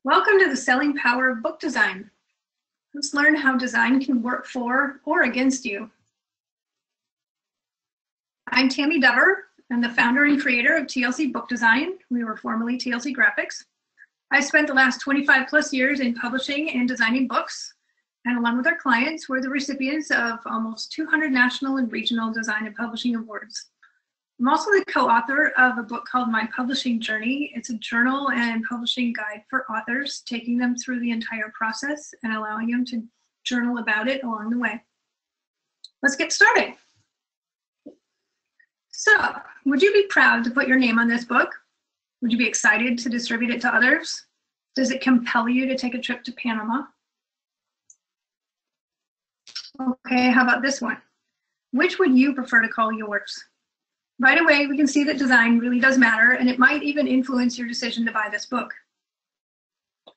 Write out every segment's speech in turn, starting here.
Welcome to the Selling Power of Book Design. Let's learn how design can work for or against you. I'm Tammy Dever. I'm the founder and creator of TLC Book Design. We were formerly TLC Graphics. I spent the last 25 plus years in publishing and designing books, and along with our clients, we're the recipients of almost 200 national and regional design and publishing awards. I'm also the co-author of a book called My Publishing Journey. It's a journal and publishing guide for authors, taking them through the entire process and allowing them to journal about it along the way. Let's get started. So, would you be proud to put your name on this book? Would you be excited to distribute it to others? Does it compel you to take a trip to Panama? Okay, how about this one? Which would you prefer to call yours? Right away, we can see that design really does matter, and it might even influence your decision to buy this book.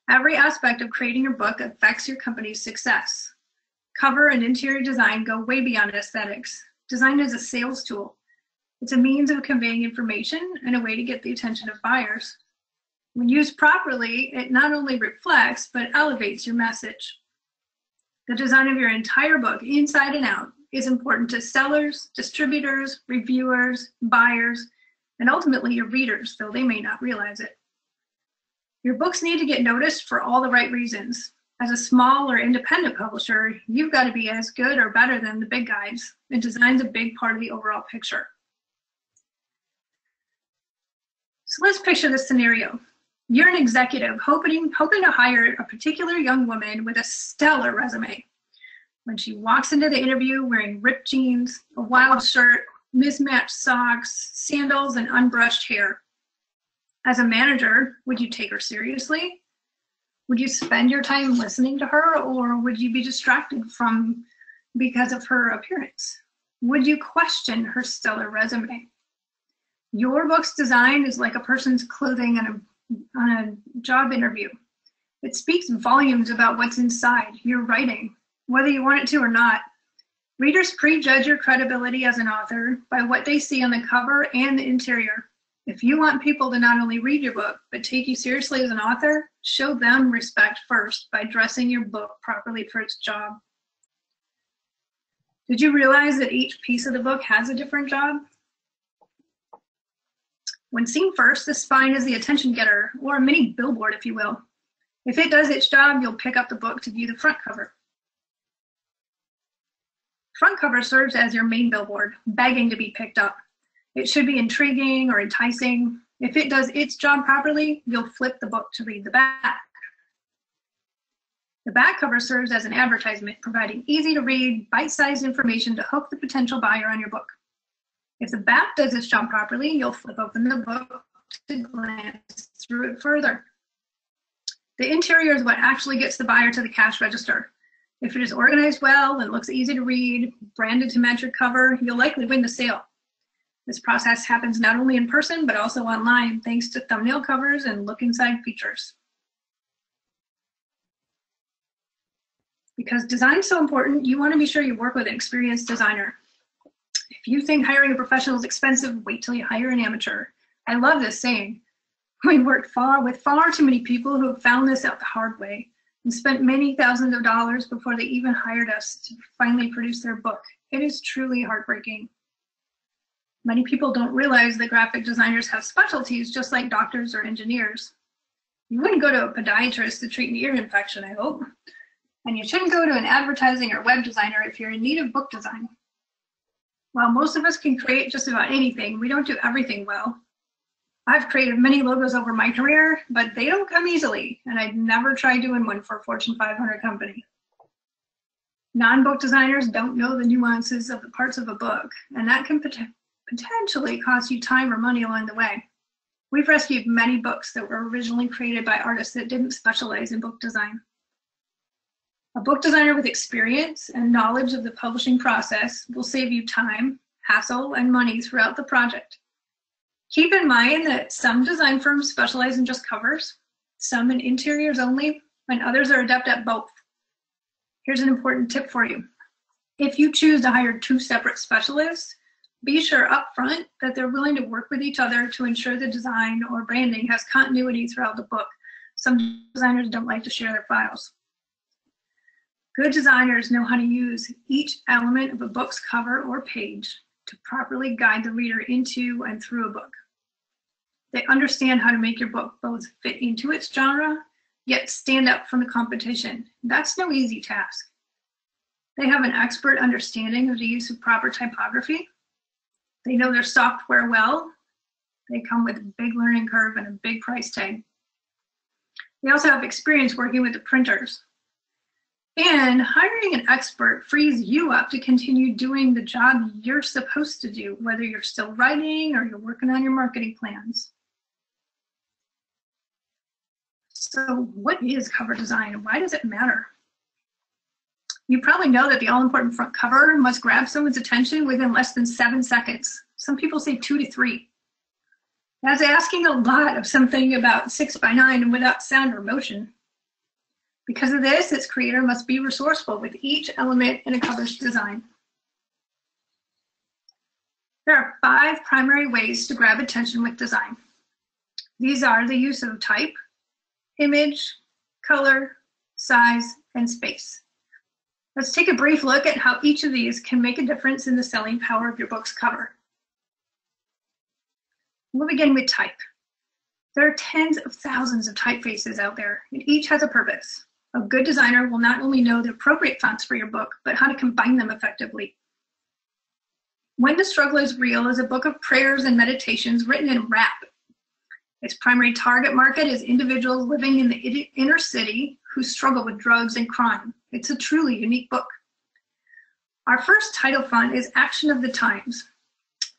Every aspect of creating your book affects your company's success. Cover and interior design go way beyond aesthetics. Design is a sales tool. It's a means of conveying information and a way to get the attention of buyers. When used properly, it not only reflects, but elevates your message. The design of your entire book, inside and out, is important to sellers, distributors, reviewers, buyers, and ultimately your readers, though they may not realize it. Your books need to get noticed for all the right reasons. As a small or independent publisher, you've got to be as good or better than the big guys, and design's a big part of the overall picture. So let's picture this scenario. You're an executive hoping to hire a particular young woman with a stellar resume. When she walks into the interview wearing ripped jeans, a wild shirt, mismatched socks, sandals, and unbrushed hair. As a manager, would you take her seriously? Would you spend your time listening to her, or would you be distracted because of her appearance? Would you question her stellar resume? Your book's design is like a person's clothing on a job interview. It speaks volumes about what's inside your writing, whether you want it to or not. Readers prejudge your credibility as an author by what they see on the cover and the interior. If you want people to not only read your book, but take you seriously as an author, show them respect first by dressing your book properly for its job. Did you realize that each piece of the book has a different job? When seen first, the spine is the attention getter, or a mini billboard, if you will. If it does its job, you'll pick up the book to view the front cover. Front cover serves as your main billboard, begging to be picked up. It should be intriguing or enticing. If it does its job properly, you'll flip the book to read the back. The back cover serves as an advertisement, providing easy-to-read, bite-sized information to hook the potential buyer on your book. If the back does its job properly, you'll flip open the book to glance through it further. The interior is what actually gets the buyer to the cash register. If it is organized well and looks easy to read, branded to match your cover, you'll likely win the sale. This process happens not only in person, but also online, thanks to thumbnail covers and look inside features. Because design is so important, you want to be sure you work with an experienced designer. If you think hiring a professional is expensive, wait till you hire an amateur. I love this saying. We worked with far too many people who have found this out the hard way and spent many thousands of dollars before they even hired us to finally produce their book. It is truly heartbreaking. Many people don't realize that graphic designers have specialties just like doctors or engineers. You wouldn't go to a podiatrist to treat an ear infection, I hope. And you shouldn't go to an advertising or web designer if you're in need of book design. While most of us can create just about anything, we don't do everything well. I've created many logos over my career, but they don't come easily, and I'd never try doing one for a Fortune 500 company. Non-book designers don't know the nuances of the parts of a book, and that can potentially cost you time or money along the way. We've rescued many books that were originally created by artists that didn't specialize in book design. A book designer with experience and knowledge of the publishing process will save you time, hassle, and money throughout the project. Keep in mind that some design firms specialize in just covers, some in interiors only, and others are adept at both. Here's an important tip for you. If you choose to hire two separate specialists, be sure up front that they're willing to work with each other to ensure the design or branding has continuity throughout the book, Some designers don't like to share their files. Good designers know how to use each element of a book's cover or page to properly guide the reader into and through a book. They understand how to make your book both fit into its genre, yet stand up from the competition. That's no easy task. They have an expert understanding of the use of proper typography. They know their software well. They come with a big learning curve and a big price tag. They also have experience working with the printers. And hiring an expert frees you up to continue doing the job you're supposed to do, whether you're still writing or you're working on your marketing plans. So what is cover design and why does it matter? You probably know that the all-important front cover must grab someone's attention within less than 7 seconds. Some people say 2 to 3. That's asking a lot of something about 6 by 9 and without sound or motion. Because of this, its creator must be resourceful with each element in a cover's design. There are 5 primary ways to grab attention with design. These are the use of type, image, color, size, and space. Let's take a brief look at how each of these can make a difference in the selling power of your book's cover. We'll begin with type. There are tens of thousands of typefaces out there, and each has a purpose. A good designer will not only know the appropriate fonts for your book, but how to combine them effectively. When the Struggle is Real is a book of prayers and meditations written in rap. Its primary target market is individuals living in the inner city who struggle with drugs and crime. It's a truly unique book. Our first title font is Action of the Times.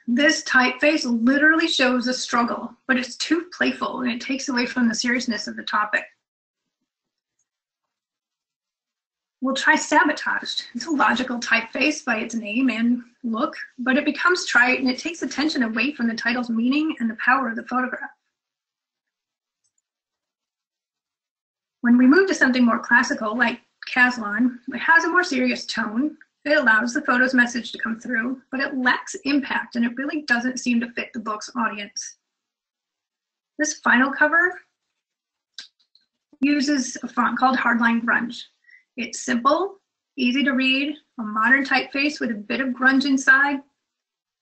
This typeface literally shows a struggle, but it's too playful and it takes away from the seriousness of the topic. We'll try Sabotaged. It's a logical typeface by its name and look, but it becomes trite and it takes attention away from the title's meaning and the power of the photograph. When we move to something more classical, like Caslon, it has a more serious tone. It allows the photo's message to come through, but it lacks impact and it really doesn't seem to fit the book's audience. This final cover uses a font called Hardline Grunge. It's simple, easy to read, a modern typeface with a bit of grunge inside.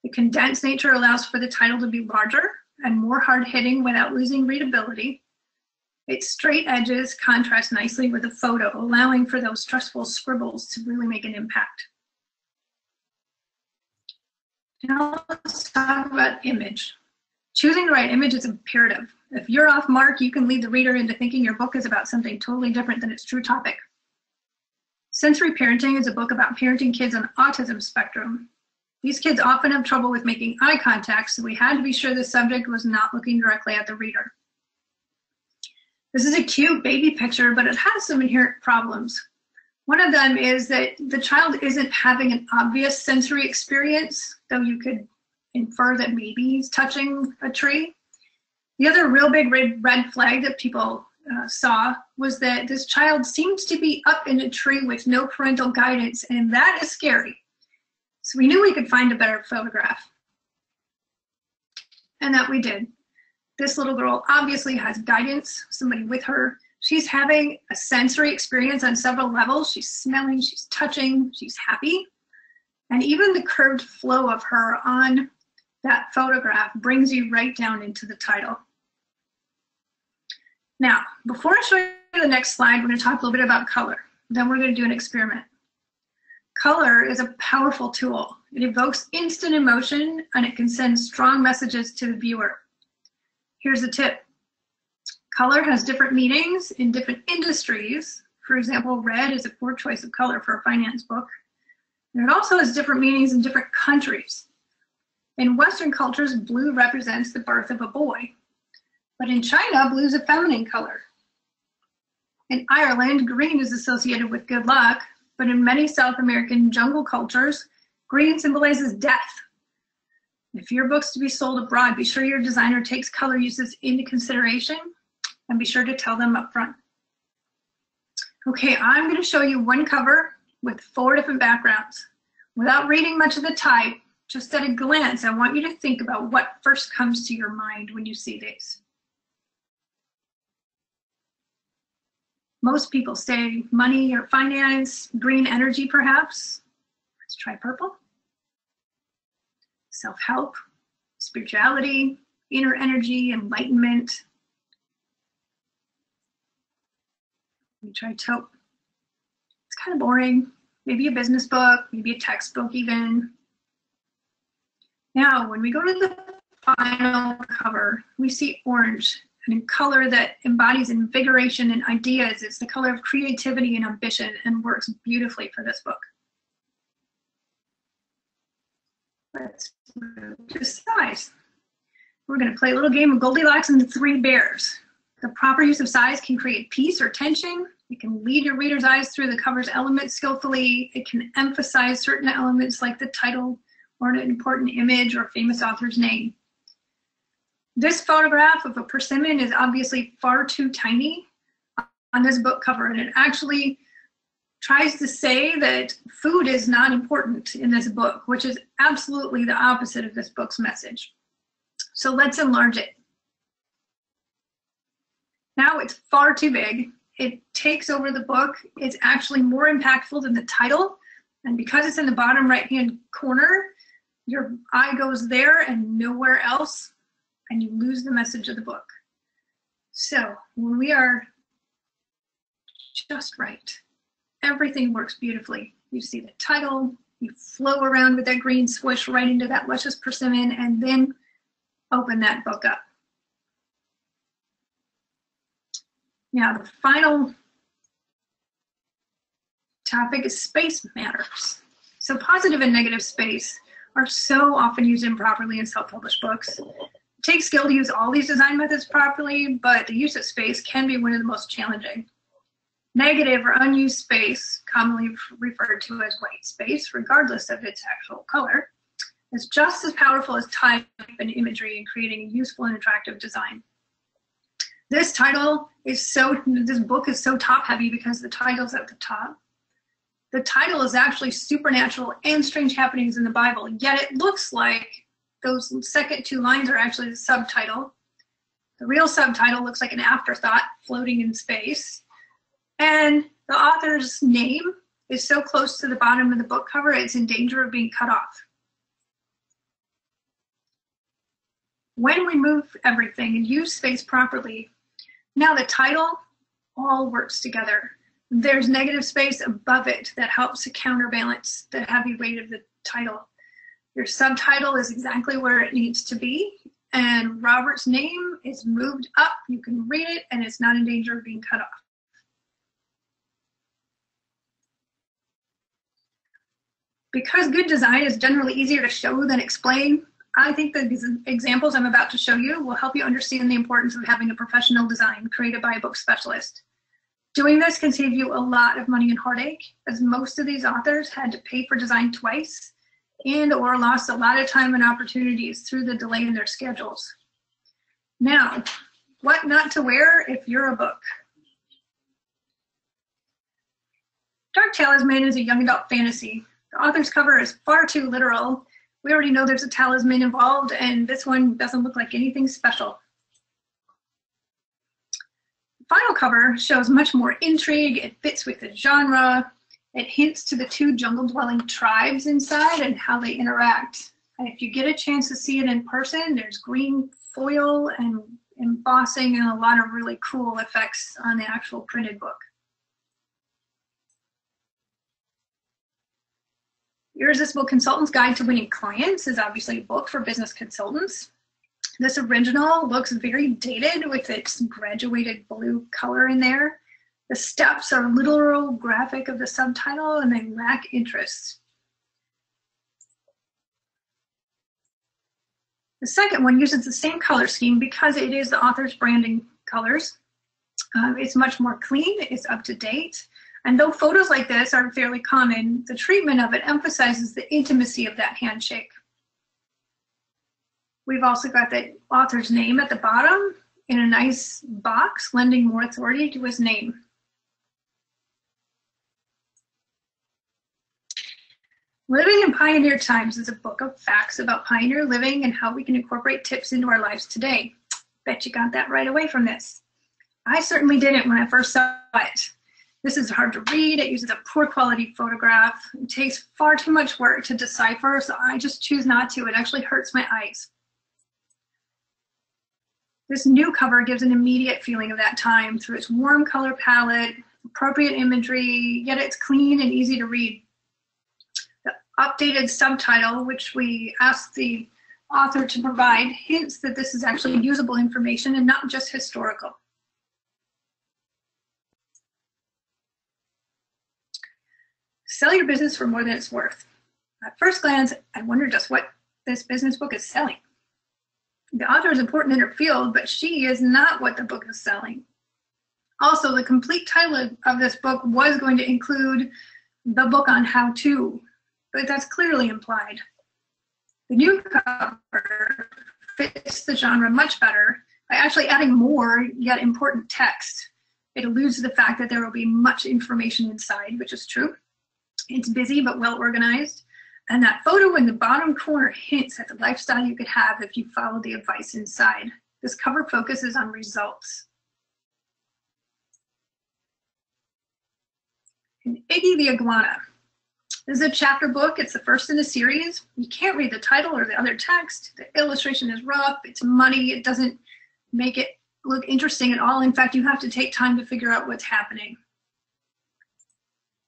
The condensed nature allows for the title to be larger and more hard-hitting without losing readability. Its straight edges contrast nicely with the photo, allowing for those stressful scribbles to really make an impact. Now let's talk about image. Choosing the right image is imperative. If you're off mark, you can lead the reader into thinking your book is about something totally different than its true topic. Sensory Parenting is a book about parenting kids on the autism spectrum. These kids often have trouble with making eye contact, so we had to be sure the subject was not looking directly at the reader. This is a cute baby picture, but it has some inherent problems. One of them is that the child isn't having an obvious sensory experience, though you could infer that maybe he's touching a tree. The other real big red flag that people saw was that this child seems to be up in a tree with no parental guidance, and that is scary. So we knew we could find a better photograph. And that we did. This little girl obviously has guidance, somebody with her. She's having a sensory experience on several levels. She's smelling, she's touching, she's happy. And even the curved flow of her on that photograph brings you right down into the title. Now, before I show you the next slide, we're going to talk a little bit about color. Then we're going to do an experiment. Color is a powerful tool. It evokes instant emotion and it can send strong messages to the viewer. Here's a tip. Color has different meanings in different industries. For example, red is a poor choice of color for a finance book. And it also has different meanings in different countries. In Western cultures, blue represents the birth of a boy. But in China, blue is a feminine color. In Ireland, green is associated with good luck, but in many South American jungle cultures, green symbolizes death. If your book's to be sold abroad, be sure your designer takes color uses into consideration and be sure to tell them up front. Okay, I'm going to show you one cover with 4 different backgrounds. Without reading much of the type, just at a glance, I want you to think about what first comes to your mind when you see these. Most people say money or finance, green energy perhaps. Let's try purple. Self-help, spirituality, inner energy, enlightenment. We try taupe. It's kind of boring. Maybe a business book, maybe a textbook even. Now, when we go to the final cover, we see orange, and a color that embodies invigoration and ideas. It's the color of creativity and ambition and works beautifully for this book. Let's move to size. We're going to play a little game of Goldilocks and the Three Bears. The proper use of size can create peace or tension. It can lead your reader's eyes through the cover's elements skillfully. It can emphasize certain elements like the title or an important image or famous author's name. This photograph of a persimmon is obviously far too tiny on this book cover, and it actually tries to say that food is not important in this book, which is absolutely the opposite of this book's message. So let's enlarge it. Now it's far too big. It takes over the book. It's actually more impactful than the title. And because it's in the bottom right-hand corner, your eye goes there and nowhere else, and you lose the message of the book. So when we are just right, everything works beautifully. You see the title, you flow around with that green swoosh right into that luscious persimmon, and then open that book up. Now the final topic is space matters. So positive and negative space are so often used improperly in self-published books. It takes skill to use all these design methods properly, but the use of space can be one of the most challenging. Negative or unused space, commonly referred to as white space, regardless of its actual color, is just as powerful as type and imagery in creating a useful and attractive design. This book is so top heavy because the title's at the top. The title is actually supernatural and strange happenings in the Bible, yet it looks like those second two lines are actually the subtitle. The real subtitle looks like an afterthought floating in space. And the author's name is so close to the bottom of the book cover, it's in danger of being cut off. When we move everything and use space properly, now the title all works together. There's negative space above it that helps to counterbalance the heavy weight of the title. Your subtitle is exactly where it needs to be, and Robert's name is moved up. You can read it, and it's not in danger of being cut off. Because good design is generally easier to show than explain, I think that these examples I'm about to show you will help you understand the importance of having a professional design created by a book specialist. Doing this can save you a lot of money and heartache, as most of these authors had to pay for design twice and or lost a lot of time and opportunities through the delay in their schedules. Now, what not to wear if you're a book? Dark Talisman is a young adult fantasy. The author's cover is far too literal. We already know there's a talisman involved, and this one doesn't look like anything special. The final cover shows much more intrigue. It fits with the genre. It hints to the two jungle-dwelling tribes inside and how they interact. And if you get a chance to see it in person, there's green foil and embossing and a lot of really cool effects on the actual printed book. Irresistible Consultant's Guide to Winning Clients is obviously a book for business consultants. This original looks very dated with its graduated blue color in there. The steps are literal graphic of the subtitle and they lack interest. The second one uses the same color scheme because it is the author's branding colors. It's much more clean, it's up to date. And though photos like this are fairly common, the treatment of it emphasizes the intimacy of that handshake. We've also got the author's name at the bottom in a nice box, lending more authority to his name. Living in Pioneer Times is a book of facts about pioneer living and how we can incorporate tips into our lives today. Bet you got that right away from this. I certainly didn't when I first saw it. This is hard to read. It uses a poor quality photograph. It takes far too much work to decipher, so I just choose not to. It actually hurts my eyes. This new cover gives an immediate feeling of that time through its warm color palette, appropriate imagery, yet it's clean and easy to read. The updated subtitle, which we asked the author to provide, hints that this is actually usable information and not just historical. Sell your business for more than it's worth. At first glance, I wonder just what this business book is selling. The author is important in her field, but she is not what the book is selling. Also, the complete title of this book was going to include the book on how-to, but that's clearly implied. The new cover fits the genre much better by actually adding more yet important text. It alludes to the fact that there will be much information inside, which is true. It's busy but well organized, and that photo in the bottom corner hints at the lifestyle you could have if you follow the advice inside. This cover focuses on results. And Iggy the Iguana. This is a chapter book. It's the first in the series. You can't read the title or the other text. The illustration is rough. It's muddy. It doesn't make it look interesting at all. In fact, you have to take time to figure out what's happening.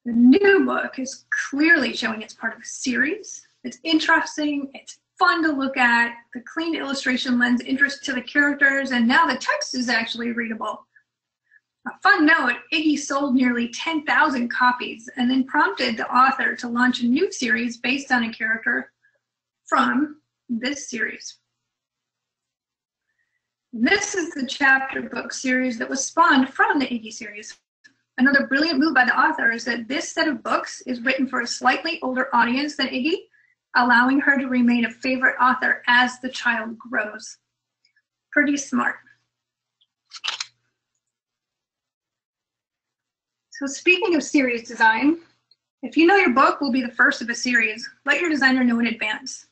The new book is clearly showing it's part of a series. It's interesting, it's fun to look at, the clean illustration lends interest to the characters, and now the text is actually readable. A fun note, Iggy sold nearly 10,000 copies and then prompted the author to launch a new series based on a character from this series. This is the chapter book series that was spawned from the Iggy series. Another brilliant move by the author is that this set of books is written for a slightly older audience than Iggy, allowing her to remain a favorite author as the child grows. Pretty smart. So speaking of series design, if you know your book will be the first of a series, let your designer know in advance.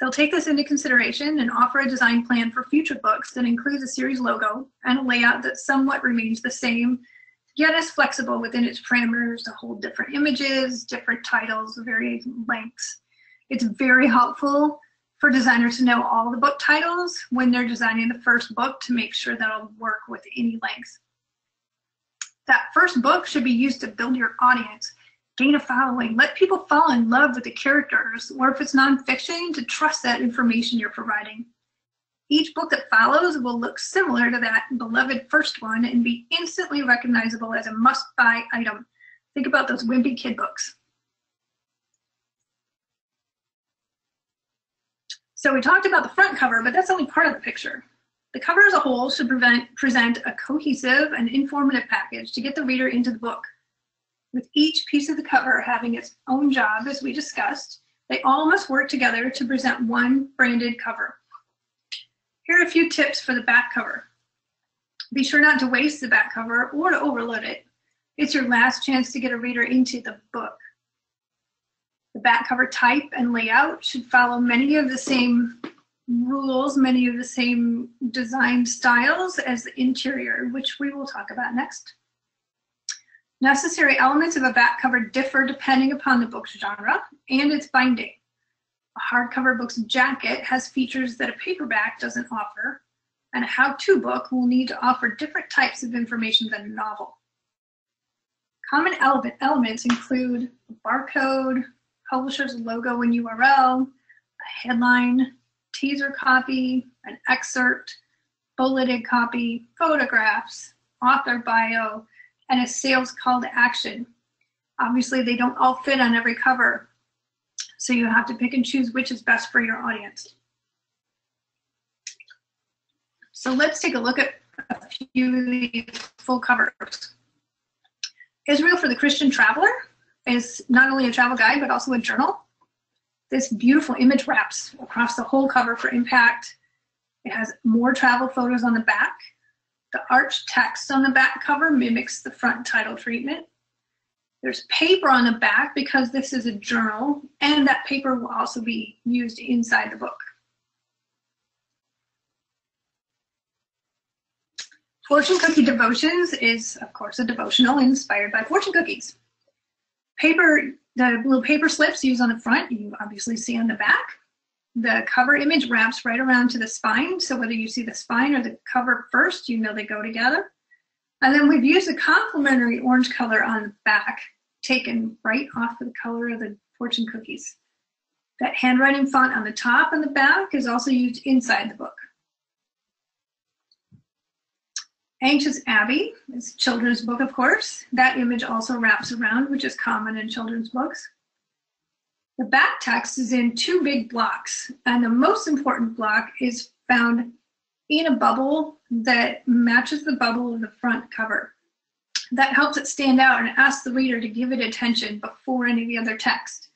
They'll take this into consideration and offer a design plan for future books that includes a series logo and a layout that somewhat remains the same, yet is flexible within its parameters to hold different images, different titles, varying lengths. It's very helpful for designers to know all the book titles when they're designing the first book to make sure that'll work with any length. That first book should be used to build your audience, gain a following, let people fall in love with the characters, or if it's nonfiction, to trust that information you're providing. Each book that follows will look similar to that beloved first one and be instantly recognizable as a must-buy item. Think about those wimpy kid books. So we talked about the front cover, but that's only part of the picture. The cover as a whole should present a cohesive and informative package to get the reader into the book. With each piece of the cover having its own job, as we discussed, they all must work together to present one branded cover. Here are a few tips for the back cover. Be sure not to waste the back cover or to overload it. It's your last chance to get a reader into the book. The back cover type and layout should follow many of the same rules, many of the same design styles as the interior, which we will talk about next. Necessary elements of a back cover differ depending upon the book's genre and its binding. A hardcover book's jacket has features that a paperback doesn't offer, and a how-to book will need to offer different types of information than a novel. Common elements include a barcode, publisher's logo and URL, a headline, teaser copy, an excerpt, bulleted copy, photographs, author bio, and a sales call to action. Obviously, they don't all fit on every cover, so you have to pick and choose which is best for your audience. So let's take a look at a few of these full covers. Israel for the Christian Traveler is not only a travel guide, but also a journal. This beautiful image wraps across the whole cover for impact. It has more travel photos on the back. The arched text on the back cover mimics the front title treatment. There's paper on the back because this is a journal, and that paper will also be used inside the book. Fortune Cookie Devotions is, of course, a devotional inspired by fortune cookies. The little paper slips used on the front, you obviously see on the back. The cover image wraps right around to the spine, so whether you see the spine or the cover first, you know they go together. And then we've used a complementary orange color on the back, taken right off of the color of the fortune cookies. That handwriting font on the top and the back is also used inside the book. Anxious Abby is a children's book, of course. That image also wraps around, which is common in children's books. The back text is in two big blocks, and the most important block is found in a bubble that matches the bubble of the front cover. That helps it stand out and asks the reader to give it attention before any of the other text.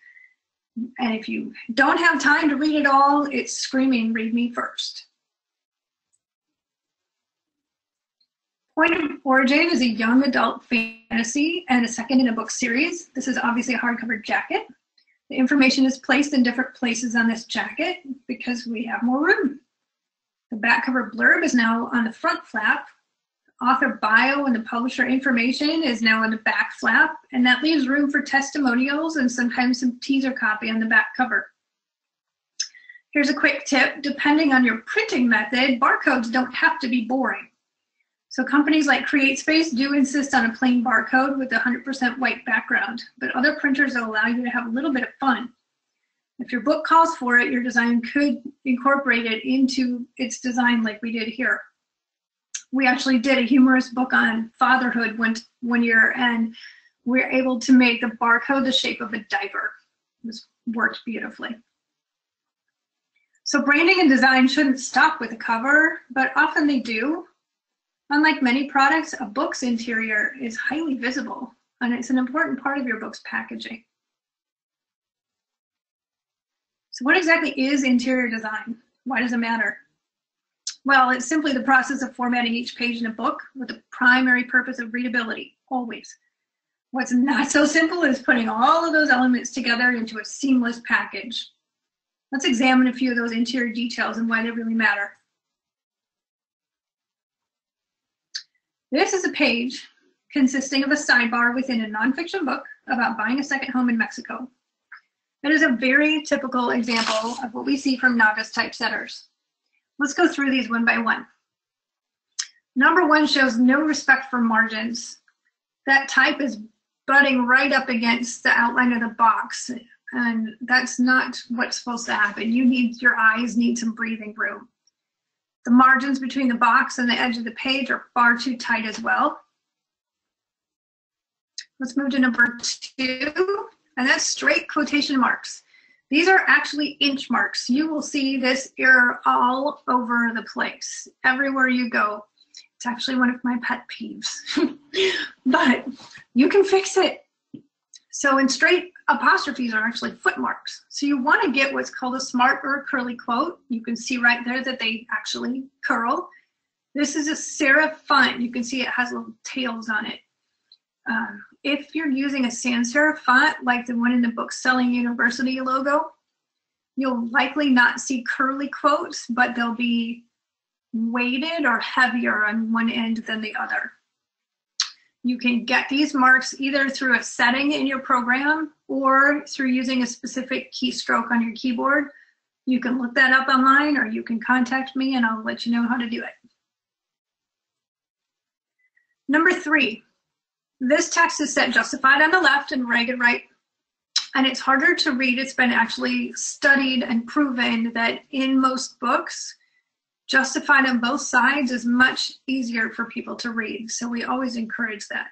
And if you don't have time to read it all, it's screaming, "Read me first." Point of Origin is a young adult fantasy and a second in a book series. This is obviously a hardcover jacket. The information is placed in different places on this jacket because we have more room. The back cover blurb is now on the front flap. Author bio and the publisher information is now on the back flap, and that leaves room for testimonials and sometimes some teaser copy on the back cover. Here's a quick tip. Depending on your printing method, barcodes don't have to be boring. So companies like CreateSpace do insist on a plain barcode with a 100% white background, but other printers will allow you to have a little bit of fun. If your book calls for it, your design could incorporate it into its design like we did here. We actually did a humorous book on fatherhood one year, and we were able to make the barcode the shape of a diaper. It worked beautifully. So branding and design shouldn't stop with a cover, but often they do. Unlike many products, a book's interior is highly visible, and it's an important part of your book's packaging. So what exactly is interior design? Why does it matter? Well, it's simply the process of formatting each page in a book with the primary purpose of readability, always. What's not so simple is putting all of those elements together into a seamless package. Let's examine a few of those interior details and why they really matter. This is a page consisting of a sidebar within a nonfiction book about buying a second home in Mexico. It is a very typical example of what we see from novice typesetters. Let's go through these one by one. Number one shows no respect for margins. That type is butting right up against the outline of the box, and that's not what's supposed to happen. Your eyes need some breathing room. The margins between the box and the edge of the page are far too tight as well. Let's move to number two, and that's straight quotation marks. These are actually inch marks. You will see this error all over the place, everywhere you go. It's actually one of my pet peeves, but you can fix it. So in straight apostrophes are actually foot marks. So you want to get what's called a smart or a curly quote. You can see right there that they actually curl. This is a serif font. You can see it has little tails on it. If you're using a sans serif font, like the one in the Bookselling University logo, you'll likely not see curly quotes, but they'll be weighted or heavier on one end than the other. You can get these marks either through a setting in your program or through using a specific keystroke on your keyboard. You can look that up online, or you can contact me and I'll let you know how to do it. Number three, this text is set justified on the left and ragged right, and it's harder to read. It's been actually studied and proven that in most books, justified on both sides is much easier for people to read, so we always encourage that.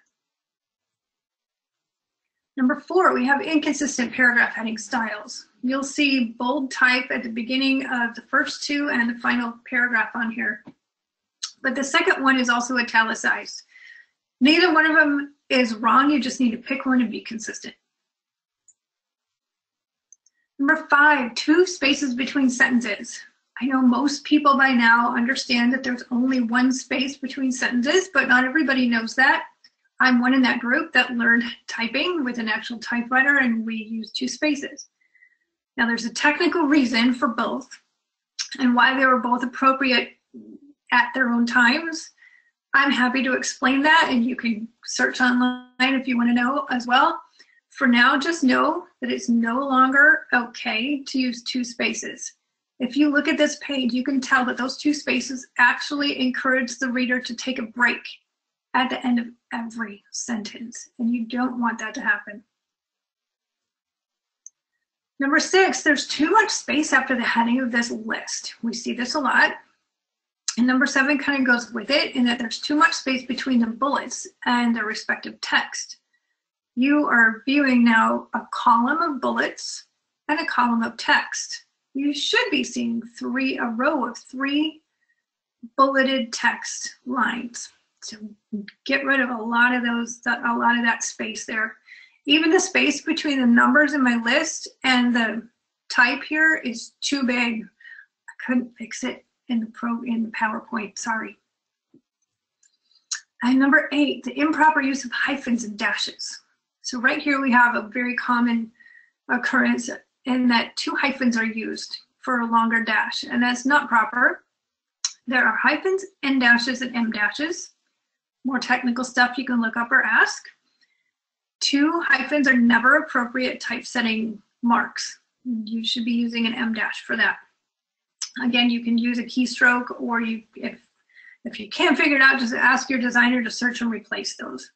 Number four, we have inconsistent paragraph heading styles. You'll see bold type at the beginning of the first two and the final paragraph on here, but the second one is also italicized. Neither one of them is wrong, you just need to pick one and be consistent. Number five, 2 spaces between sentences. I know most people by now understand that there's only 1 space between sentences, but not everybody knows that. I'm one in that group that learned typing with an actual typewriter, and we use 2 spaces. Now there's a technical reason for both and why they were both appropriate at their own times. I'm happy to explain that, and you can search online if you want to know as well. For now, just know that it's no longer okay to use two spaces. If you look at this page, you can tell that those two spaces actually encourage the reader to take a break at the end of every sentence, and you don't want that to happen. Number 6, there's too much space after the heading of this list. We see this a lot. And number 7 kind of goes with it in that there's too much space between the bullets and their respective text. You are viewing now a column of bullets and a column of text. You should be seeing a row of 3 bulleted text lines. So get rid of a lot of that space there. Even the space between the numbers in my list and the type here is too big. I couldn't fix it in the PowerPoint, sorry. And number 8, the improper use of hyphens and dashes. So right here we have a very common occurrence in that 2 hyphens are used for a longer dash, and that's not proper. There are hyphens, N dashes, and M dashes. More technical stuff you can look up or ask. 2 hyphens are never appropriate typesetting marks. You should be using an M dash for that. Again, you can use a keystroke, or if you can't figure it out, just ask your designer to search and replace those.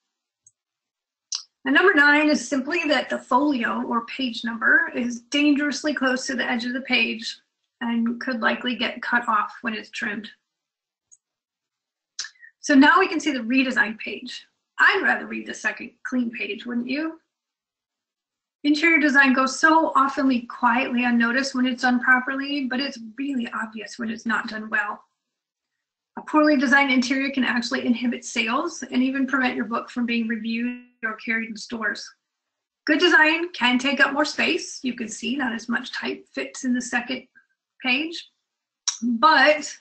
And number 9 is simply that the folio or page number is dangerously close to the edge of the page and could likely get cut off when it's trimmed. So now we can see the redesign page. I'd rather read the second clean page, wouldn't you? Interior design goes so often quietly unnoticed when it's done properly, but it's really obvious when it's not done well. A poorly designed interior can actually inhibit sales and even prevent your book from being reviewed or carried in stores. Good design can take up more space. You can see not as much type fits in the second page, but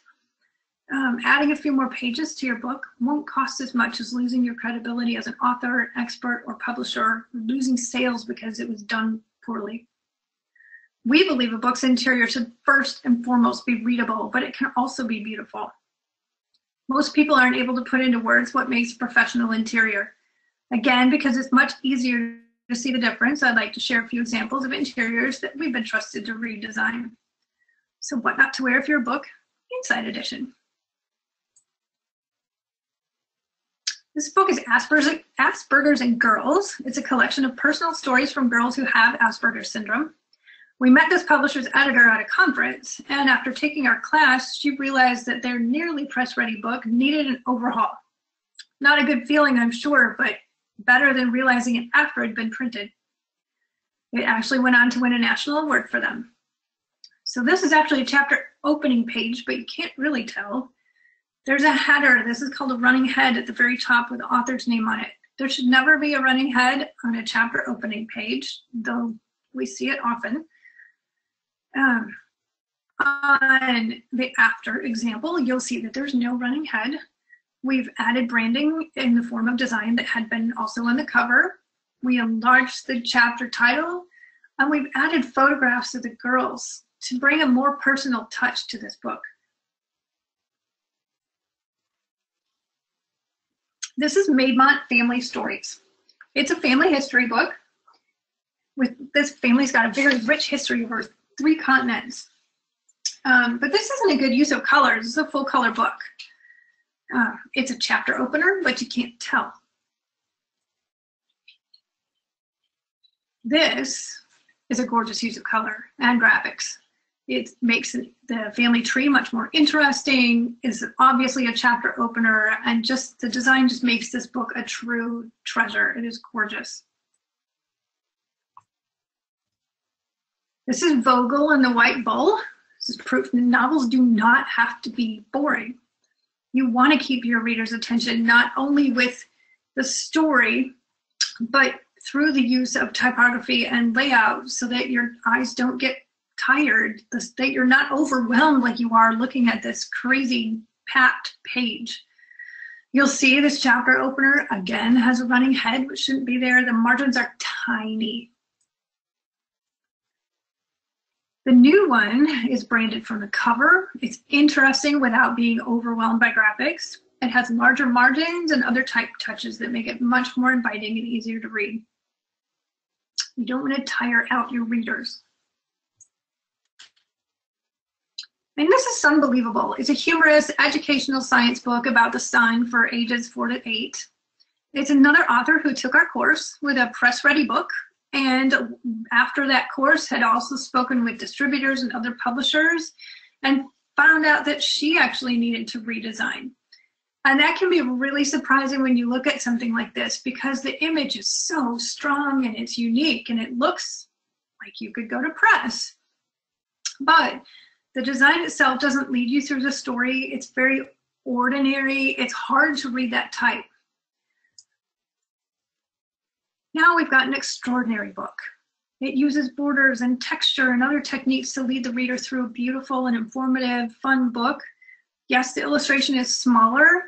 adding a few more pages to your book won't cost as much as losing your credibility as an author, expert, or publisher, losing sales because it was done poorly. We believe a book's interior should first and foremost be readable, but it can also be beautiful. Most people aren't able to put into words what makes a professional interior. Again, because it's much easier to see the difference, I'd like to share a few examples of interiors that we've been trusted to redesign. So what not to wear if you're a book, Inside Edition. This book is Asperger's in Girls. It's a collection of personal stories from girls who have Asperger's syndrome. We met this publisher's editor at a conference, and after taking our class, she realized that their nearly press-ready book needed an overhaul. Not a good feeling, I'm sure, but better than realizing it after it had been printed. It actually went on to win a national award for them. So this is actually a chapter opening page, but you can't really tell. There's a header. This is called a running head at the very top with the author's name on it. There should never be a running head on a chapter opening page, though we see it often. On the after example, you'll see that there's no running head. We've added branding in the form of design that had been also on the cover. We enlarged the chapter title, and we've added photographs of the girls to bring a more personal touch to this book. This is Maidmont Family Stories. It's a family history book. This family's got a very rich history over 3 continents. But this isn't a good use of colors. This is a full color book. It's a chapter opener, but you can't tell. This is a gorgeous use of color and graphics. It makes the family tree much more interesting, is obviously a chapter opener, and just the design just makes this book a true treasure. It is gorgeous. This is Vogel and the White Bull. This is proof that novels do not have to be boring. You want to keep your reader's attention not only with the story, but through the use of typography and layout so that your eyes don't get tired, that you're not overwhelmed like you are looking at this crazy packed page. You'll see this chapter opener again has a running head, which shouldn't be there. The margins are tiny. The new one is branded from the cover. It's interesting without being overwhelmed by graphics. It has larger margins and other type touches that make it much more inviting and easier to read. You don't want to tire out your readers. And this is Unbelievable. It's a humorous educational science book about the sun for ages 4 to 8. It's another author who took our course with a press-ready book, and after that course had also spoken with distributors and other publishers and found out that she actually needed to redesign. And that can be really surprising when you look at something like this, because the image is so strong and it's unique and it looks like you could go to press. But the design itself doesn't lead you through the story. It's very ordinary. It's hard to read that type. Now we've got an extraordinary book. It uses borders and texture and other techniques to lead the reader through a beautiful and informative, fun book. Yes, the illustration is smaller,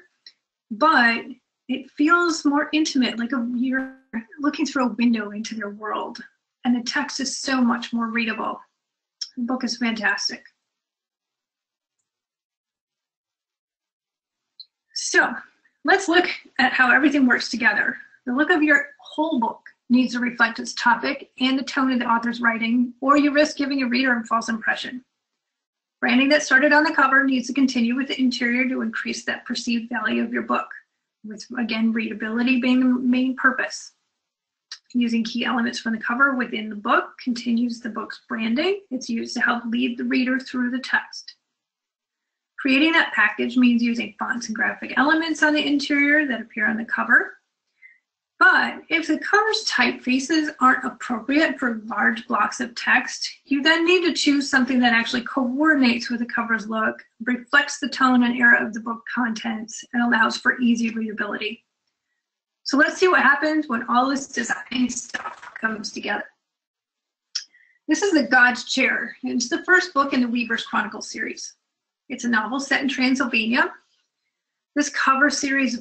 but it feels more intimate, like you're looking through a window into their world. And the text is so much more readable. The book is fantastic. So let's look at how everything works together. The look of your whole book needs to reflect its topic and the tone of the author's writing, or you risk giving a reader a false impression. Branding that started on the cover needs to continue with the interior to increase that perceived value of your book, with, again, readability being the main purpose. Using key elements from the cover within the book continues the book's branding. It's used to help lead the reader through the text. Creating that package means using fonts and graphic elements on the interior that appear on the cover. But if the cover's typefaces aren't appropriate for large blocks of text, you then need to choose something that actually coordinates with the cover's look, reflects the tone and era of the book contents, and allows for easy readability. So let's see what happens when all this design stuff comes together. This is The God's Chair. It's the first book in the Weaver's Chronicles series. It's a novel set in Transylvania. This cover series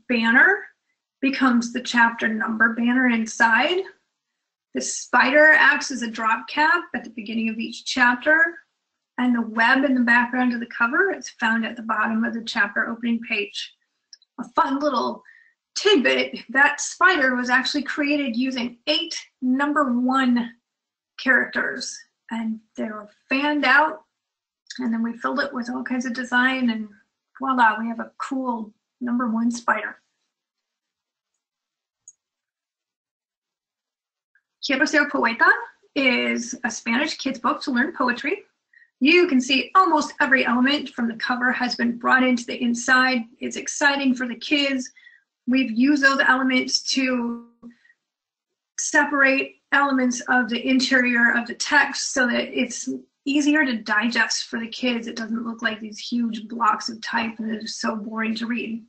banner becomes the chapter number banner inside. The spider acts as a drop cap at the beginning of each chapter, and the web in the background of the cover is found at the bottom of the chapter opening page. A fun little tidbit, that spider was actually created using 8 number 1 characters, and they were fanned out, and then we filled it with all kinds of design, and voila, we have a cool number 1 spider. Quiero Ser Poeta is a Spanish kids book to learn poetry. You can see almost every element from the cover has been brought into the inside. It's exciting for the kids. We've used those elements to separate elements of the interior of the text so that it's easier to digest for the kids. It doesn't look like these huge blocks of type and it's so boring to read.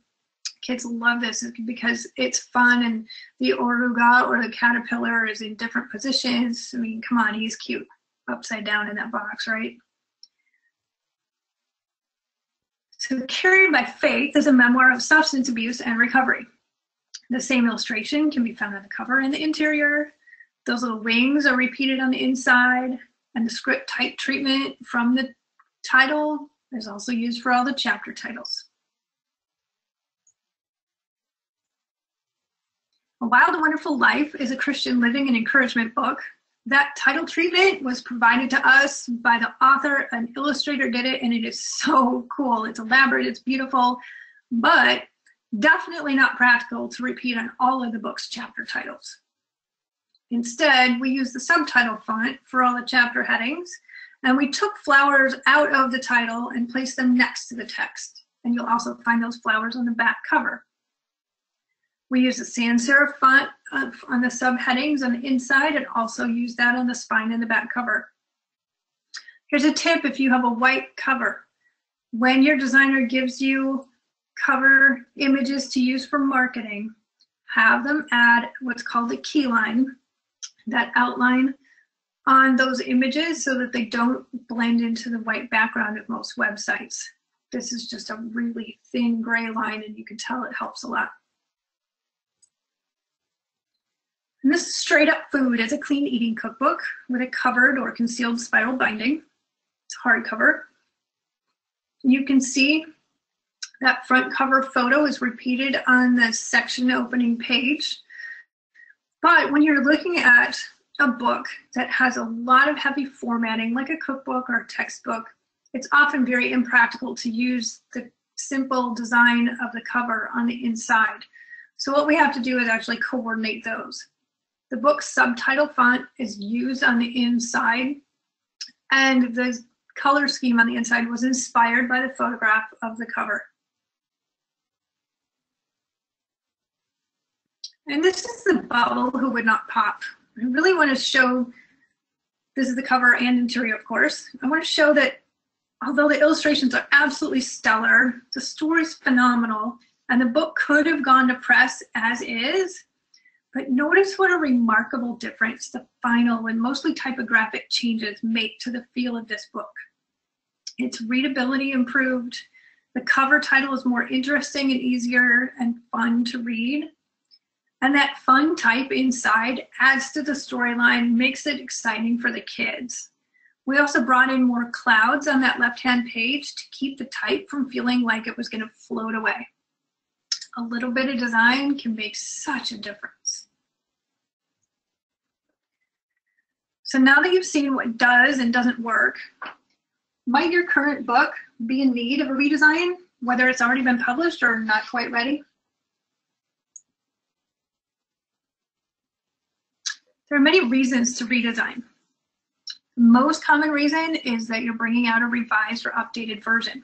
Kids love this because it's fun, and the oruga, or the caterpillar, is in different positions. I mean, come on, he's cute upside down in that box, right? So Carried by Faith is a memoir of substance abuse and recovery. The same illustration can be found on the cover and the interior. Those little wings are repeated on the inside, and the script type treatment from the title is also used for all the chapter titles. A Wild and Wonderful Life is a Christian living and encouragement book. That title treatment was provided to us by the author. An illustrator did it, and it is so cool. It's elaborate, it's beautiful, but definitely not practical to repeat on all of the book's chapter titles. Instead, we used the subtitle font for all the chapter headings, and we took flowers out of the title and placed them next to the text. And you'll also find those flowers on the back cover. We use the sans serif font on the subheadings on the inside, and also use that on the spine and the back cover. Here's a tip if you have a white cover. When your designer gives you cover images to use for marketing, have them add what's called a key line, that outline on those images so that they don't blend into the white background of most websites. This is just a really thin gray line, and you can tell it helps a lot. And this is Straight Up Food. It's a clean eating cookbook with a covered or concealed spiral binding. It's hardcover. You can see That front cover photo is repeated on the section opening page. But when you're looking at a book that has a lot of heavy formatting, like a cookbook or a textbook, it's often very impractical to use the simple design of the cover on the inside. So what we have to do is actually coordinate those. The book's subtitle font is used on the inside, and the color scheme on the inside was inspired by the photograph of the cover. And this is the bubble who would not pop. I really want to show, this is the cover and interior, of course. I want to show that although the illustrations are absolutely stellar, the story's phenomenal, and the book could have gone to press as is, but notice what a remarkable difference the final and mostly typographic changes make to the feel of this book. Its readability improved, the cover title is more interesting and easier and fun to read, and that fun type inside adds to the storyline, makes it exciting for the kids. We also brought in more clouds on that left-hand page to keep the type from feeling like it was going to float away. A little bit of design can make such a difference. So now that you've seen what does and doesn't work, might your current book be in need of a redesign, whether it's already been published or not quite ready? There are many reasons to redesign. The most common reason is that you're bringing out a revised or updated version.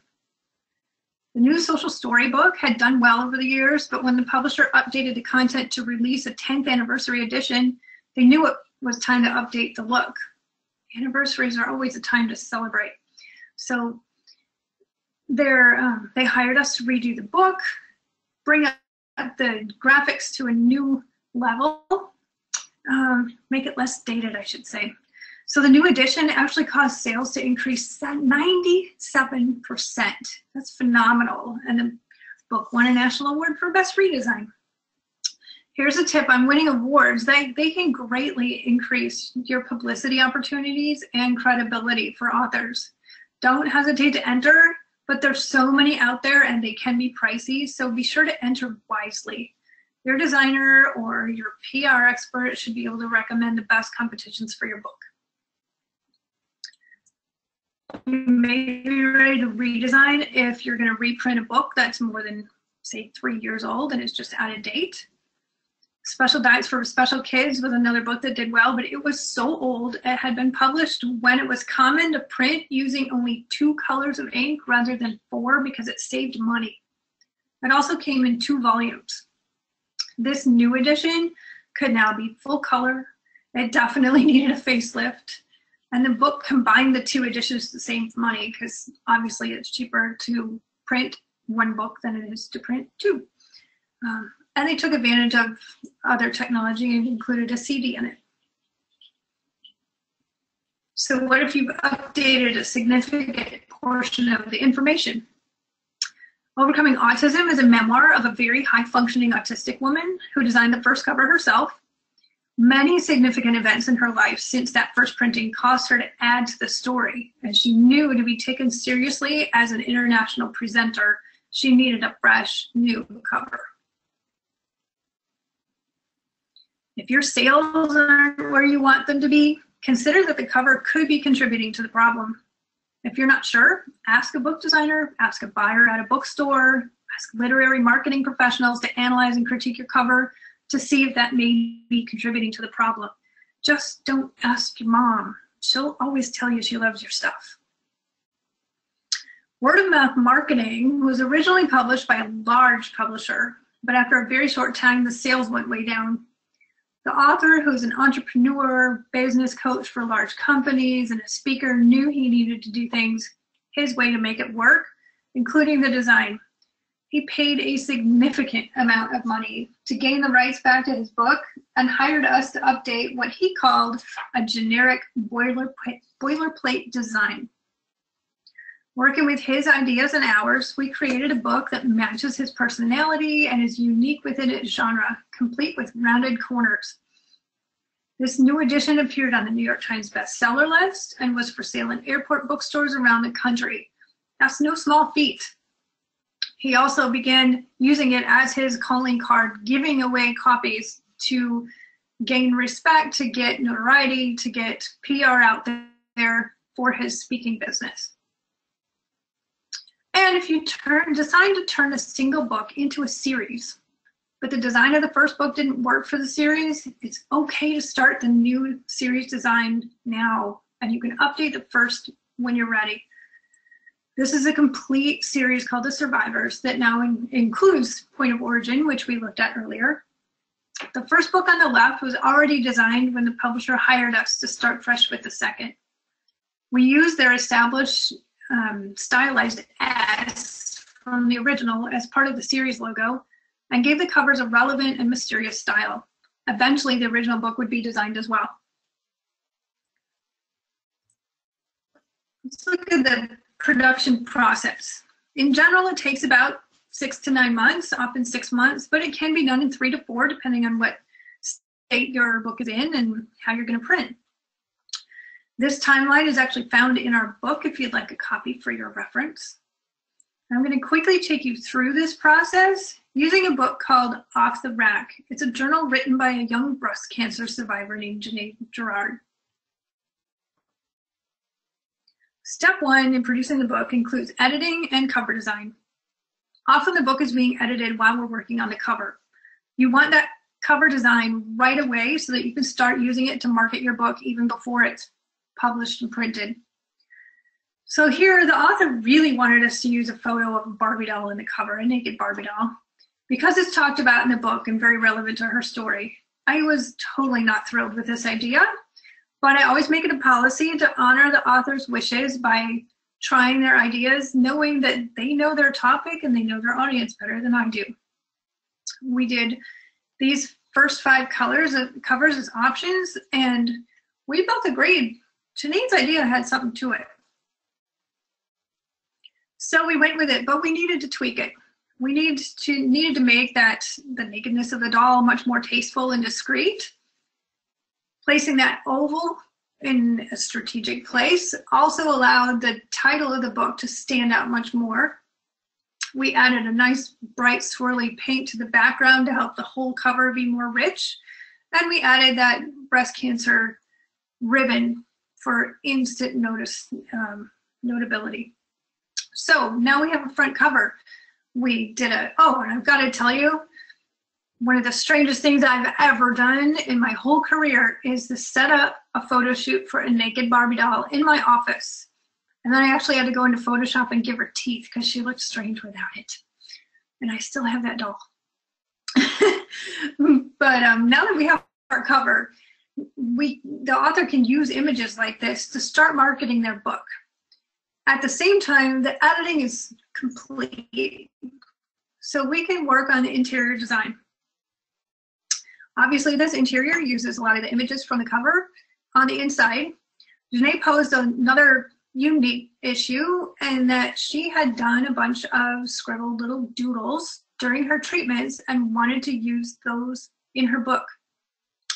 The new social story book had done well over the years, but when the publisher updated the content to release a 10th anniversary edition, they knew it was time to update the look. Anniversaries are always a time to celebrate. So they hired us to redo the book, bring up the graphics to a new level, make it less dated, I should say. So the new edition actually caused sales to increase 97%. That's phenomenal. And the book won a national award for best redesign. Here's a tip on winning awards. They can greatly increase your publicity opportunities and credibility for authors. Don't hesitate to enter, but there's so many out there and they can be pricey, so be sure to enter wisely. Your designer or your PR expert should be able to recommend the best competitions for your book. You may be ready to redesign if you're going to reprint a book that's more than, say, 3 years old and it's just out of date. Special Diets for Special Kids was another book that did well, but it was so old. It had been published when it was common to print using only 2 colors of ink rather than 4 because it saved money. It also came in 2 volumes. This new edition could now be full color. It definitely needed a facelift. And the book combined the 2 editions to save money because obviously it's cheaper to print 1 book than it is to print 2. And they took advantage of other technology and included a CD in it. So what if you've updated a significant portion of the information? Overcoming Autism is a memoir of a very high-functioning autistic woman who designed the first cover herself. Many significant events in her life since that first printing caused her to add to the story, and she knew to be taken seriously as an international presenter, she needed a fresh, new cover. If your sales aren't where you want them to be, consider that the cover could be contributing to the problem. If you're not sure, ask a book designer, ask a buyer at a bookstore, ask literary marketing professionals to analyze and critique your cover to see if that may be contributing to the problem. Just don't ask your mom. She'll always tell you she loves your stuff. Word of mouth marketing was originally published by a large publisher, but after a very short time, the sales went way down. The author, who's an entrepreneur, business coach for large companies, and a speaker, knew he needed to do things his way to make it work, including the design. He paid a significant amount of money to gain the rights back to his book and hired us to update what he called a generic boilerplate design. Working with his ideas and ours, we created a book that matches his personality and is unique within its genre, complete with rounded corners. This new edition appeared on the New York Times bestseller list and was for sale in airport bookstores around the country. That's no small feat. He also began using it as his calling card, giving away copies to gain respect, to get notoriety, to get PR out there for his speaking business. And if you decide to turn a single book into a series, but the design of the first book didn't work for the series, it's okay to start the new series design now, and you can update the first when you're ready. This is a complete series called The Survivors that now includes Point of Origin, which we looked at earlier. The first book on the left was already designed when the publisher hired us to start fresh with the second. We used their established stylized S from the original as part of the series logo and gave the covers a relevant and mysterious style. Eventually, the original book would be designed as well. Let's look at the production process. In general, it takes about 6 to 9 months, often 6 months, but it can be done in 3 to 4, depending on what state your book is in and how you're going to print. This timeline is actually found in our book if you'd like a copy for your reference. I'm going to quickly take you through this process using a book called Off the Rack. It's a journal written by a young breast cancer survivor named Janae Gerard. Step 1 in producing the book includes editing and cover design. Often the book is being edited while we're working on the cover. You want that cover design right away so that you can start using it to market your book even before it's published and printed. So here, the author really wanted us to use a photo of a Barbie doll in the cover, a naked Barbie doll. Because it's talked about in the book and very relevant to her story, I was totally not thrilled with this idea, but I always make it a policy to honor the author's wishes by trying their ideas, knowing that they know their topic and they know their audience better than I do. We did these first 5 covers as options, and we both agreed Janae's idea had something to it. So we went with it, but we needed to tweak it. We needed to make the nakedness of the doll much more tasteful and discreet. Placing that oval in a strategic place also allowed the title of the book to stand out much more. We added a nice bright swirly paint to the background to help the whole cover be more rich. And we added that breast cancer ribbon for instant notability. So now we have a front cover. We did and I've got to tell you, one of the strangest things I've ever done in my whole career is to set up a photo shoot for a naked Barbie doll in my office. And then I actually had to go into Photoshop and give her teeth because she looked strange without it. And I still have that doll. But now that we have our cover, the author can use images like this to start marketing their book. At the same time, the editing is complete, so we can work on the interior design. Obviously, this interior uses a lot of the images from the cover. On the inside, Janae posed another unique issue in that she had done a bunch of scribbled little doodles during her treatments and wanted to use those in her book.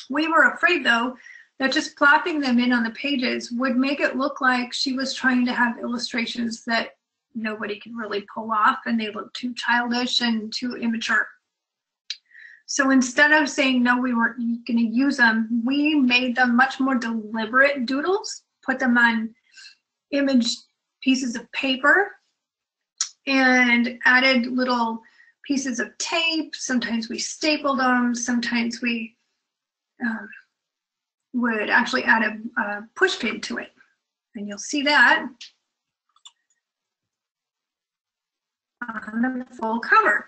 We were afraid, though, that just plopping them in on the pages would make it look like she was trying to have illustrations that nobody could really pull off, and they look too childish and too immature. So instead of saying, no, we weren't going to use them, we made them much more deliberate doodles, put them on image pieces of paper, and added little pieces of tape. Sometimes we stapled them, sometimes we would actually add a push pin to it. And you'll see that on the full cover.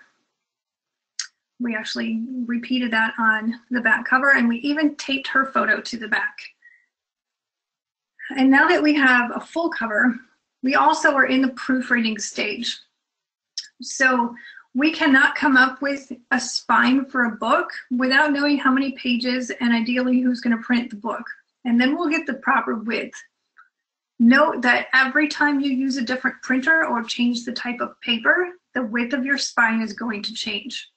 We actually repeated that on the back cover, and we even taped her photo to the back. And now that we have a full cover, we also are in the proofreading stage. So we cannot come up with a spine for a book without knowing how many pages and ideally who's going to print the book. And then we'll get the proper width. Note that every time you use a different printer or change the type of paper, the width of your spine is going to change.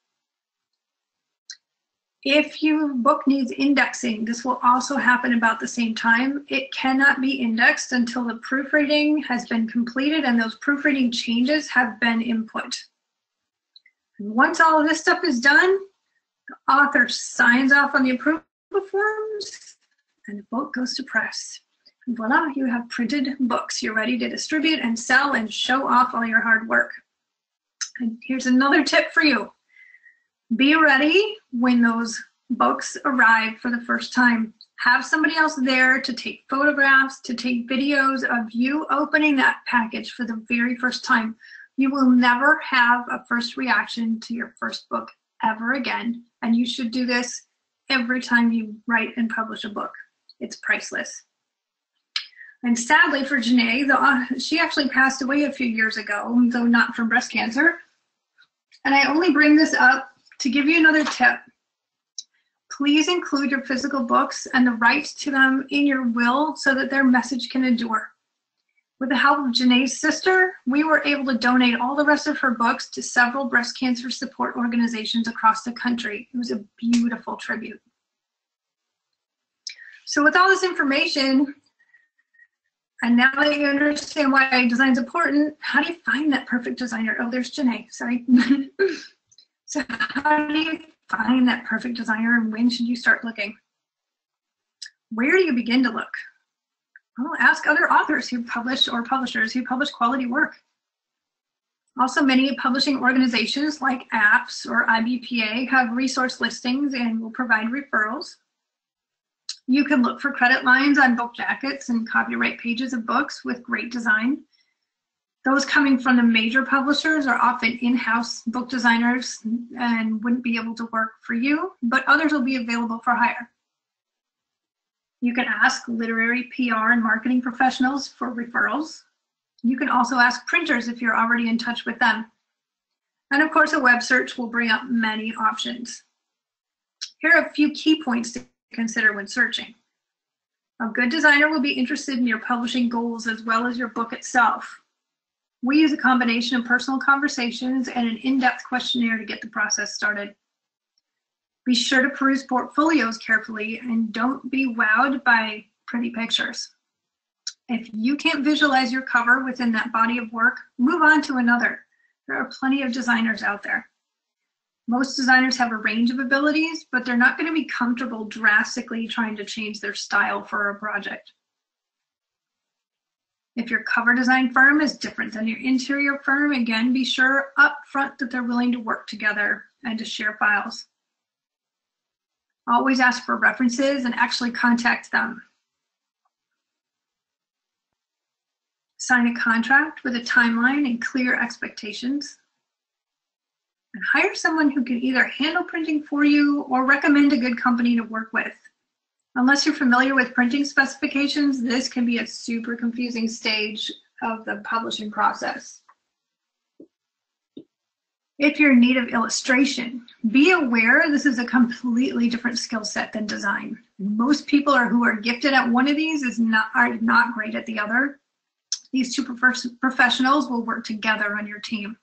If your book needs indexing, this will also happen about the same time. It cannot be indexed until the proofreading has been completed and those proofreading changes have been input. And once all of this stuff is done, the author signs off on the approval forms and the book goes to press. And voila, you have printed books. You're ready to distribute and sell and show off all your hard work. And here's another tip for you. Be ready when those books arrive for the first time. Have somebody else there to take photographs, to take videos of you opening that package for the very first time. You will never have a first reaction to your first book ever again. And you should do this every time you write and publish a book. It's priceless. And sadly for Janae, she actually passed away a few years ago, though not from breast cancer. And I only bring this up to give you another tip. Please include your physical books and the rights to them in your will so that their message can endure. With the help of Janae's sister, we were able to donate all the rest of her books to several breast cancer support organizations across the country. It was a beautiful tribute. So with all this information, and now that you understand why design is important, how do you find that perfect designer? Oh, there's Janae, sorry. So how do you find that perfect designer, and when should you start looking? Where do you begin to look? Well, ask other authors who publish or publishers who publish quality work. Also, many publishing organizations like APPS or IBPA have resource listings and will provide referrals. You can look for credit lines on book jackets and copyright pages of books with great design. Those coming from the major publishers are often in-house book designers and wouldn't be able to work for you, but others will be available for hire. You can ask literary PR and marketing professionals for referrals. You can also ask printers if you're already in touch with them. And of course, a web search will bring up many options. Here are a few key points to consider when searching. A good designer will be interested in your publishing goals as well as your book itself. We use a combination of personal conversations and an in-depth questionnaire to get the process started. Be sure to peruse portfolios carefully and don't be wowed by pretty pictures. If you can't visualize your cover within that body of work, move on to another. There are plenty of designers out there. Most designers have a range of abilities, but they're not going to be comfortable drastically trying to change their style for a project. If your cover design firm is different than your interior firm, again, be sure up front that they're willing to work together and to share files. Always ask for references and actually contact them. Sign a contract with a timeline and clear expectations. And hire someone who can either handle printing for you or recommend a good company to work with. Unless you're familiar with printing specifications, this can be a super confusing stage of the publishing process. If you're in need of illustration, be aware this is a completely different skill set than design. Most people who are gifted at one of these are not great at the other. These two professionals will work together on your team.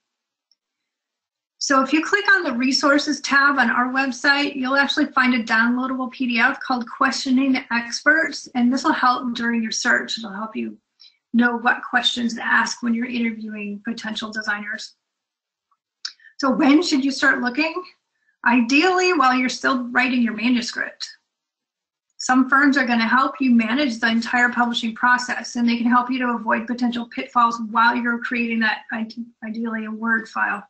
So if you click on the resources tab on our website, you'll actually find a downloadable PDF called Questioning the Experts, and this will help during your search. It'll help you know what questions to ask when you're interviewing potential designers. So when should you start looking? Ideally, while you're still writing your manuscript. Some firms are going to help you manage the entire publishing process, and they can help you to avoid potential pitfalls while you're creating that, ideally, a Word file.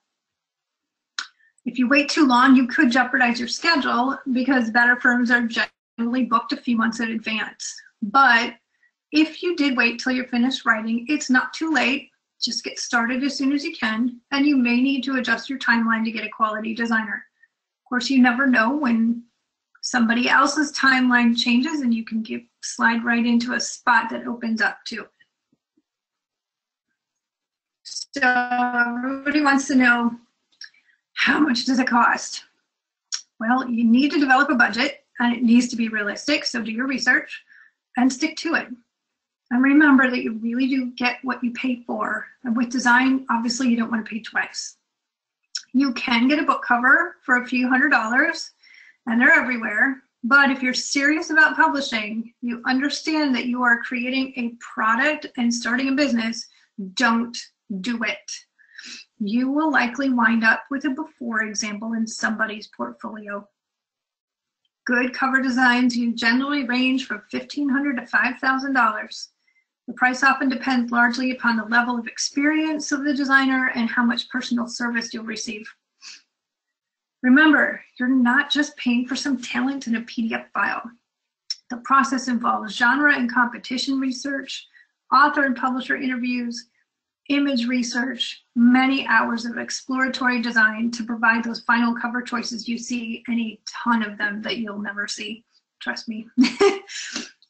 If you wait too long, you could jeopardize your schedule because better firms are generally booked a few months in advance. But if you did wait till you're finished writing, it's not too late. Just get started as soon as you can, and you may need to adjust your timeline to get a quality designer. Of course, you never know when somebody else's timeline changes, and you can slide right into a spot that opens up too. So everybody wants to know, how much does it cost? Well, you need to develop a budget, and it needs to be realistic, so do your research and stick to it. And remember that you really do get what you pay for. And with design, obviously you don't want to pay twice. You can get a book cover for a few $100s, and they're everywhere. But if you're serious about publishing, you understand that you are creating a product and starting a business. Don't do it. You will likely wind up with a before example in somebody's portfolio. Good cover designs generally range from $1,500 to $5,000. The price often depends largely upon the level of experience of the designer and how much personal service you'll receive. Remember, you're not just paying for some talent in a PDF file. The process involves genre and competition research, author and publisher interviews, image research, many hours of exploratory design to provide those final cover choices you see, and a ton of them that you'll never see, trust me.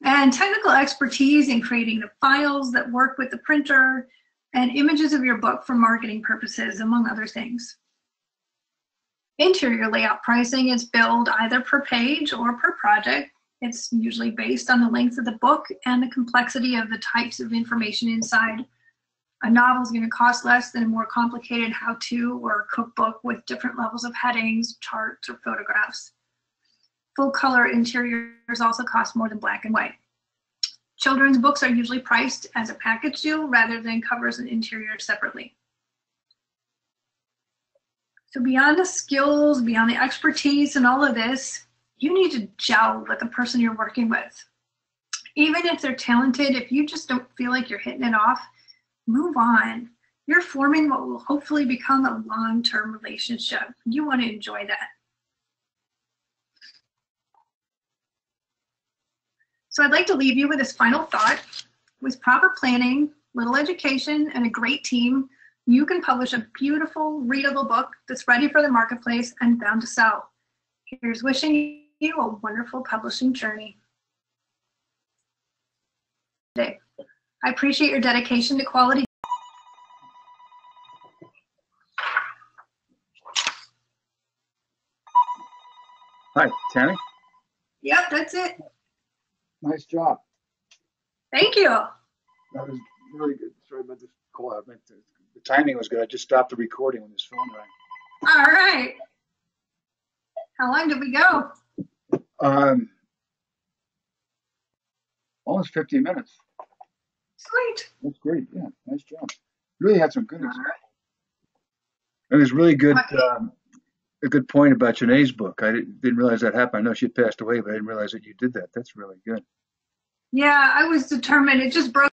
And technical expertise in creating the files that work with the printer and images of your book for marketing purposes, among other things. Interior layout pricing is billed either per page or per project. It's usually based on the length of the book and the complexity of the types of information inside. A novel is going to cost less than a more complicated how-to or cookbook with different levels of headings, charts, or photographs. Full color interiors also cost more than black and white. Children's books are usually priced as a package deal rather than covers and interiors separately. So beyond the skills, beyond the expertise and all of this, you need to gel with the person you're working with. Even if they're talented, if you just don't feel like you're hitting it off, move on. You're forming what will hopefully become a long-term relationship. You want to enjoy that. So I'd like to leave you with this final thought. With proper planning, little education, and a great team, you can publish a beautiful, readable book that's ready for the marketplace and bound to sell. Here's wishing you a wonderful publishing journey. I appreciate your dedication to quality. Hi, Tammy. Yep, that's it. Nice job. Thank you. That was really good. Sorry about this call out. The timing was good. I just stopped the recording when this phone rang. All right. How long did we go? Almost 15 minutes. Sweet. That's great. Yeah, nice job. Really had some good. All right. It was really good. A good point about Janae's book. I didn't realize that happened. I know she passed away, but I didn't realize that you did that. That's really good. Yeah, I was determined. It just broke